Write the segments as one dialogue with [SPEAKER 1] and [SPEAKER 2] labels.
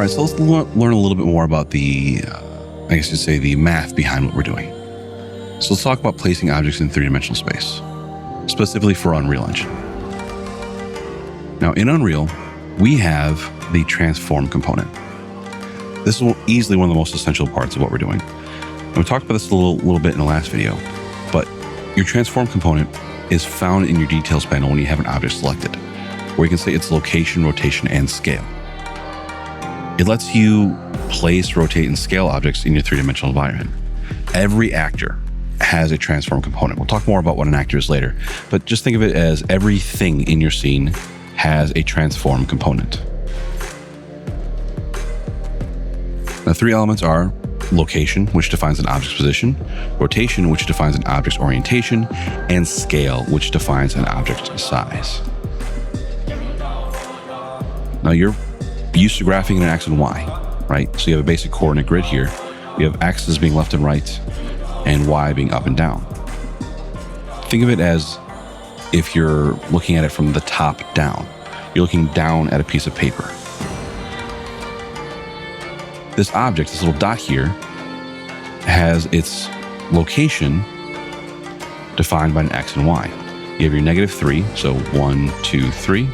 [SPEAKER 1] right, so let's learn a little bit more about the, I guess you'd say, the math behind what we're doing. So let's talk about placing objects in three-dimensional space, specifically for Unreal Engine. Now, in Unreal, we have the transform component. This is easily one of the most essential parts of what we're doing. And we talked about this a little bit in the last video, but your transform component is found in your details panel when you have an object selected, where you can say its location, rotation, and scale. It lets you place, rotate, and scale objects in your three-dimensional environment. Every actor has a transform component. We'll talk more about what an actor is later, but just think of it as everything in your scene has a transform component. The three elements are location, which defines an object's position, rotation, which defines an object's orientation, and scale, which defines an object's size. Now, you're used to graphing in an X and Y, right? So you have a basic coordinate grid here. You have X's being left and right, and Y being up and down. Think of it as if you're looking at it from the top down. You're looking down at a piece of paper. This object, this little dot here, has its location defined by an X and Y. You have your -3, so 1, 2, 3,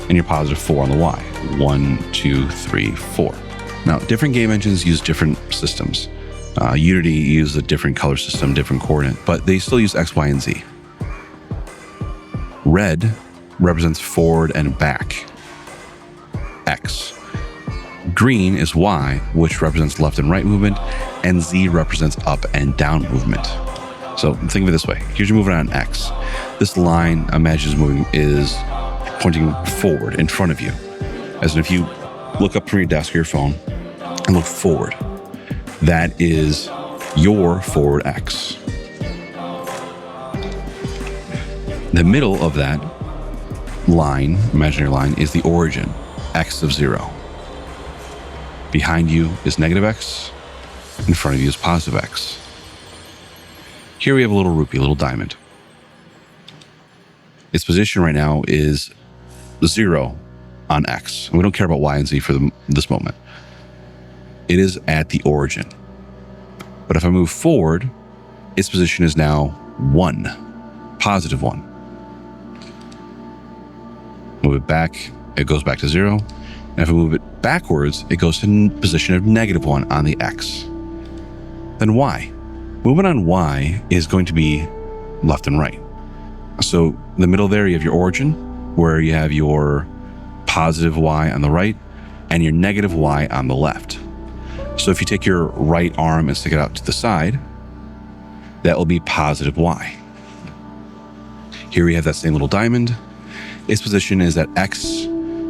[SPEAKER 1] and your +4 on the Y. 1, 2, 3, 4. Now, different game engines use different systems. Unity uses a different color system, different coordinate, but they still use X, Y, and Z. Red represents forward and back, X. Green is Y, which represents left and right movement, and Z represents up and down movement. So think of it this way. Here's your movement on X. This line, imagine is pointing forward in front of you. As in, if you look up from your desk or your phone and look forward, that is your forward X. The middle of that line, imaginary line, is the origin, X of 0. Behind you is -X. In front of you is +X. Here we have a little rupee, a little diamond. Its position right now is 0 on X. And we don't care about Y and Z for this moment. It is at the origin. But if I move forward, its position is now 1, +1. Move it back, it goes back to 0. And if I move it backwards, it goes to position of -1 on the X. Then Y. Movement on Y is going to be left and right. So the middle there, you have your origin, where you have your +Y on the right and your -Y on the left. So if you take your right arm and stick it out to the side, that will be +Y. Here we have that same little diamond. Its position is at X,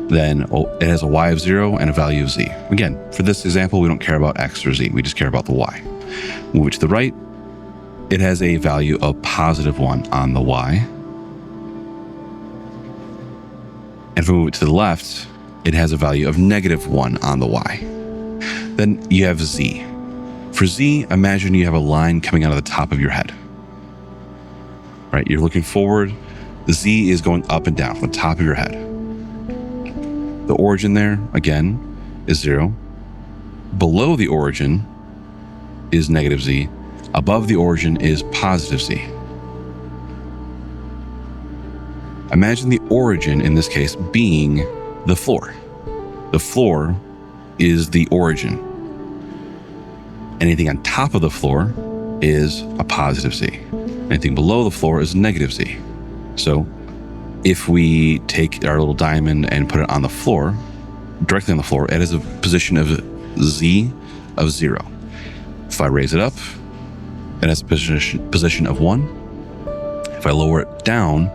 [SPEAKER 1] then it has a Y of 0 and a value of Z. Again, for this example, we don't care about X or Z, we just care about the Y. Move it to the right, it has a value of +1 on the Y. And if we move it to the left, it has a value of -1 on the Y. Then you have Z. For Z, imagine you have a line coming out of the top of your head. Right, you're looking forward, the Z is going up and down from the top of your head. The origin there, again, is 0. Below the origin is -Z. Above the origin is +Z. Imagine the origin, in this case, being the floor. The floor is the origin. Anything on top of the floor is a +Z. Anything below the floor is -Z. So if we take our little diamond and put it on the floor, directly on the floor, it has a position of Z of 0. If I raise it up, it has a position of 1. If I lower it down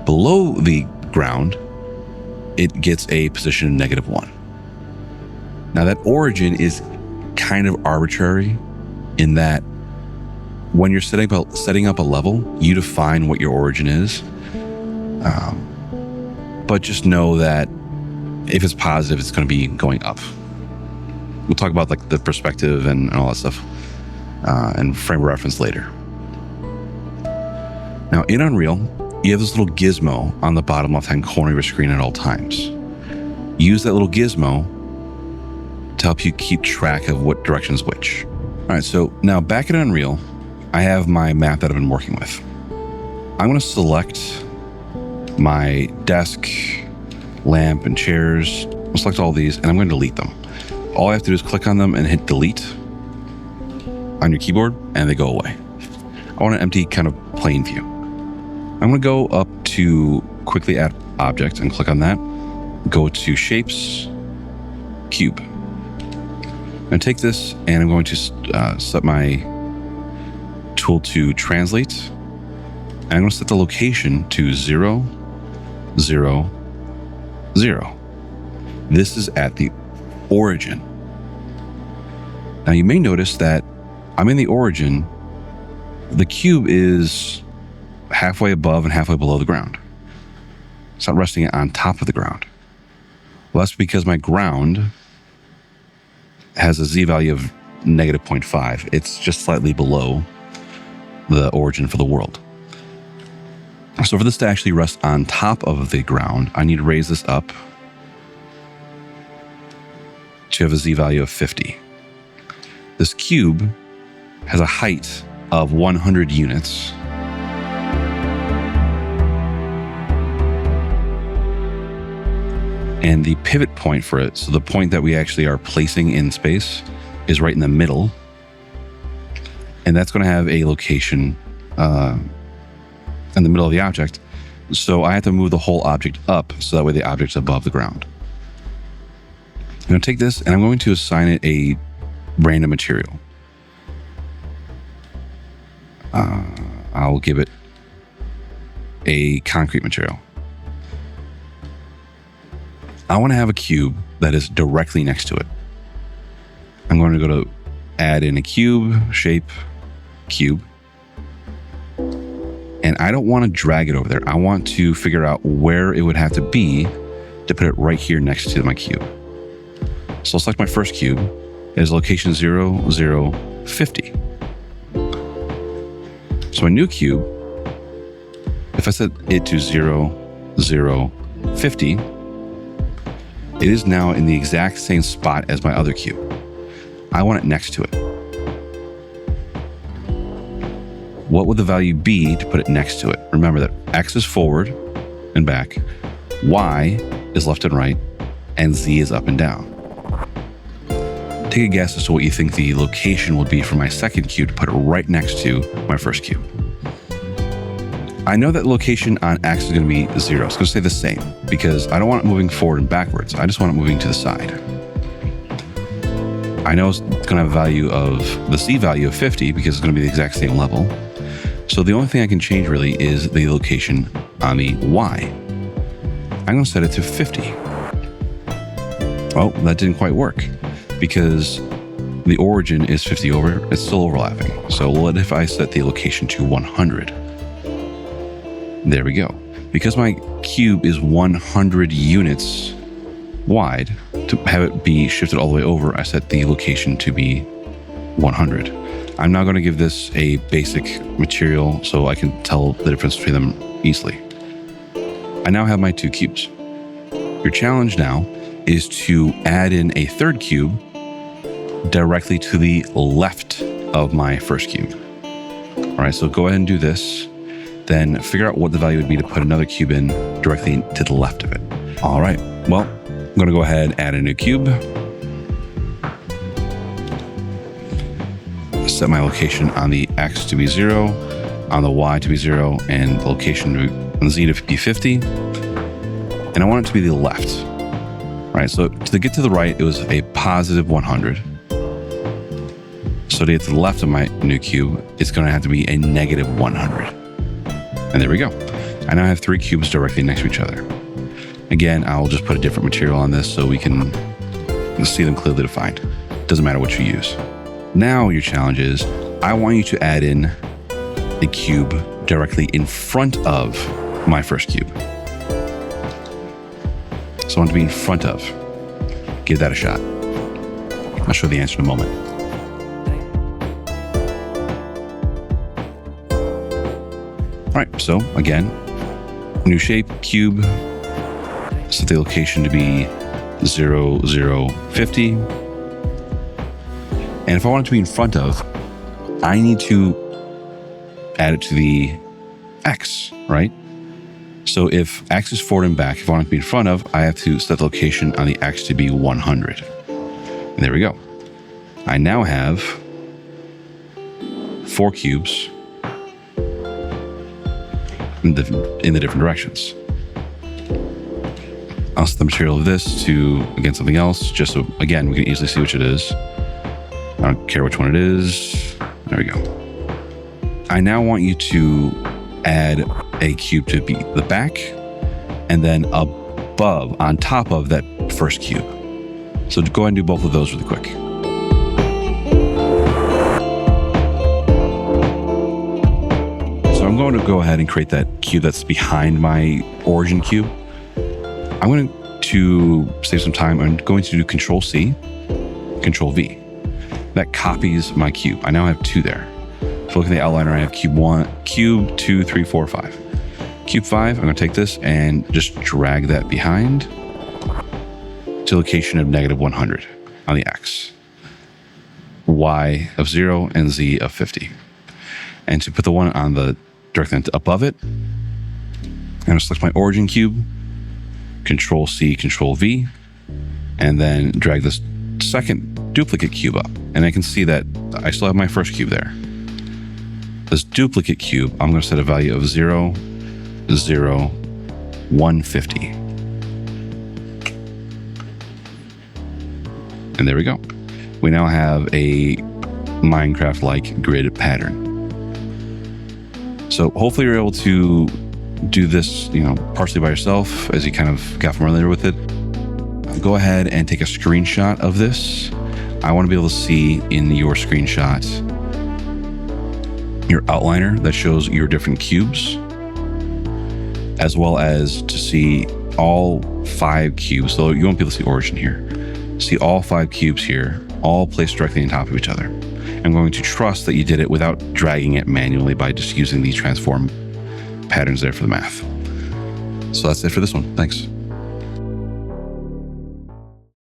[SPEAKER 1] below the ground, it gets a position of -1. Now that origin is kind of arbitrary in that when you're setting up a level, you define what your origin is. But just know that if it's positive, it's going to be going up. We'll talk about like the perspective and all that stuff and frame of reference later. Now in Unreal, you have this little gizmo on the bottom left-hand corner of your screen at all times. Use that little gizmo to help you keep track of what direction's which. All right, so now back in Unreal, I have my map that I've been working with. I'm going to select my desk, lamp, and chairs. I'll select all these, and I'm going to delete them. All I have to do is click on them and hit delete on your keyboard, and they go away. I want an empty kind of plain view. I'm going to go up to quickly add object and click on that. Go to shapes, cube. I'm going to take this and I'm going to set my tool to translate. And I'm going to set the location to 0, 0, 0. This is at the origin. Now you may notice that I'm in the origin. The cube is halfway above and halfway below the ground. It's not resting it on top of the ground. Well, that's because my ground has a z value of negative 0.5. It's just slightly below the origin for the world. So for this to actually rest on top of the ground, I need to raise this up to have a z value of 50. This cube has a height of 100 units. And the pivot point for it, so the point that we actually are placing in space, is right in the middle. And that's going to have a location in the middle of the object. So I have to move the whole object up so that way the object's above the ground. I'm going to take this and I'm going to assign it a random material. I'll give it a concrete material. I want to have a cube that is directly next to it. I'm going to go to add in a cube, shape, cube. And I don't want to drag it over there. I want to figure out where it would have to be to put it right here next to my cube. So I'll select my first cube. It is location 0, 0, 50. So my new cube, if I set it to 0, 0, 50, it is now in the exact same spot as my other cube. I want it next to it. What would the value be to put it next to it? Remember that X is forward and back, Y is left and right, and Z is up and down. Take a guess as to what you think the location would be for my second cube to put it right next to my first cube. I know that location on X is going to be 0. It's going to stay the same because I don't want it moving forward and backwards. I just want it moving to the side. I know it's going to have a value of the Z value of 50 because it's going to be the exact same level. So the only thing I can change really is the location on the Y. I'm going to set it to 50. Oh, that didn't quite work because the origin is 50 over. It's still overlapping. So what if I set the location to 100? There we go. Because my cube is 100 units wide, to have it be shifted all the way over, I set the location to be 100. I'm now going to give this a basic material so I can tell the difference between them easily. I now have my two cubes. Your challenge now is to add in a third cube directly to the left of my first cube. All right, so go ahead and do this. Then figure out what the value would be to put another cube in directly to the left of it. All right, well, I'm going to go ahead and add a new cube. Set my location on the X to be 0, on the Y to be 0, and the location on the Z to be 50. And I want it to be the left. All right, so to get to the right, it was a positive 100. So to get to the left of my new cube, it's going to have to be a negative 100. And there we go. I now have 3 cubes directly next to each other. Again, I'll just put a different material on this so we can see them clearly defined. Doesn't matter what you use. Now your challenge is, I want you to add in a cube directly in front of my first cube. So I want it to be in front of. Give that a shot. I'll show the answer in a moment. All right, so again, new shape, cube, set the location to be 0, 0, 50. And if I want it to be in front of, I need to add it to the X, right? So if X is forward and back, if I want it to be in front of, I have to set the location on the X to be 100. And there we go. I now have 4 cubes in the different directions. I'll set the material of this to against something else, just so, again, we can easily see which it is. I don't care which one it is. There we go. I now want you to add a cube to be the back, and then above, on top of that first cube. So go ahead and do both of those really quick. So I'm going to go ahead and create that cube that's behind my origin cube. I'm going to save some time. I'm going to do Control C, Control V. That copies my cube. I now have 2 there. If you look at the outliner, I have cube 1, cube 2, 3, 4, 5. Cube 5, I'm going to take this and just drag that behind to location of -100 on the X, Y of 0, and Z of 50. And to put the one on the directly above it, I'm going to select my origin cube, Control C, Control V, and then drag this second duplicate cube up. And I can see that I still have my first cube there. This duplicate cube, I'm going to set a value of 0, 0, 150. And there we go. We now have a Minecraft-like grid pattern. So hopefully you're able to do this, partially by yourself as you kind of got familiar with it. Go ahead and take a screenshot of this. I want to be able to see in your screenshot your outliner that shows your different cubes, as well as to see all 5 cubes. So you won't be able to see origin here. See all 5 cubes here, all placed directly on top of each other. I'm going to trust that you did it without dragging it manually by just using the transform patterns there for the math. So that's it for this one. Thanks.